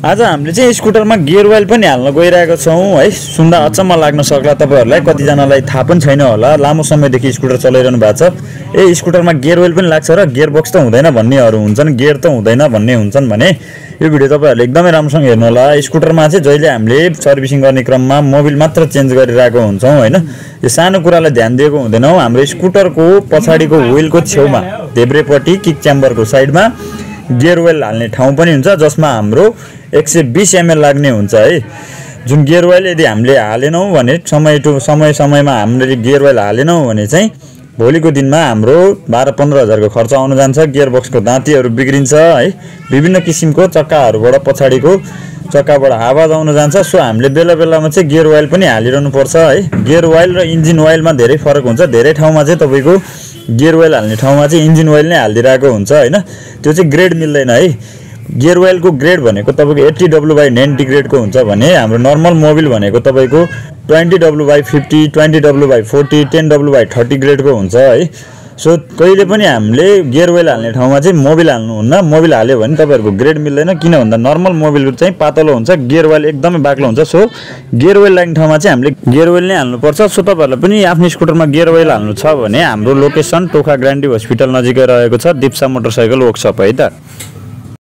आज हामीले चाहिँ स्कुटरमा गियर ओइल पनि हाल्न गइरहेको छौँ है। सुन्दा अचम्म लाग्न सक्ला तपाईहरुलाई, कतिजनालाई थाहा पनि छैन होला। लामो समयदेखि स्कुटर चलाइरहनु भएको छ, स्कुटरमा गियर ओइल पनि लाग्छ र गियर बक्स त हुँदैन भन्नेहरू हुन्छन्, गियर त हुँदैन भन्ने हुन्छन् भने यो भिडियो तपाईहरुले एकदमै राम्रोसँग हेर्नु होला। स्कुटरमा चाहिँ जहिले हामीले सर्भिसिङ गर्ने क्रममा मोबिल मात्र चेन्ज गरिरहेको हुन्छौँ हैन। यो सानो कुरालाई ध्यान दिएको हुँदैनौँ। हाम्रो स्कुटरको पछाडिको व्हीलको छेउमा देब्रेपट्टि किक च्याम्बरको साइडमा गियर ओइल हाल्ने ठाउँ पनि हुन्छ, जसमा हाम्रो 120 ml लाग्ने हुन्छ है। जुन गियर ओइल यदि हामीले हालेनौँ भने समयमा हामीले गियर ओइल हालेनौँ भने चाहिँ भोलिको दिनमा हाम्रो 12-15 हजारको खर्च आउन जान्छ। गियर बक्सको दाँतीहरू बिग्रिन्छ है, विभिन्न किसिमको चक्काहरूबाट पछाडिको चक्काबाट आवाज आउन जान्छ। सो हामीले बेला बेलामा चाहिँ गियर ओइल पनि हालिरहनु पर्छ है। गियर ओइल र इन्जिन ओइलमा धेरै फरक हुन्छ। धेरै ठाउँमा चाहिँ तपाईको गियर ओइल हाल्ने ठाउँमा चाहिँ इन्जिन ओइल नै हालिदिरहेको हुन्छ हैन। त्यो चाहिँ ग्रेड मिल्दैन है। गियर ओइलको ग्रेड भनेको तपाईको 80W/90 ग्रेडको हुन्छ भने हाम्रो नर्मल मोबिल भनेको तपाईको 20W/50, 20W/40, 10W/30 ग्रेडको हुन्छ है। सो कहिले पनि हामीले गियर ओइल हाल्ने ठाउँमा चाहिँ मोबिल हाल्नुहुन्न। मोबिल हाल्यो भने तपाईहरुको ग्रेड मिल्दैन, किन भन्दा नर्मल मोबिल चाहिँ पातलो हुन्छ, गियर ओइल एकदमै बाक्लो हुन्छ। सो गियर ओइल लाग्ने ठाउँमा चाहिँ हामीले गियर ओइल नै हाल्नुपर्छ। सो तपाईहरुलाई पनि आफ्नो स्कुटरमा गियर ओइल हाल्नु छ भने हाम्रो लोकेसन टोखा ग्रान्डी हस्पिटल नजिकै रहेको छ दिप्सा मोटरसाइकल वर्कसप है त।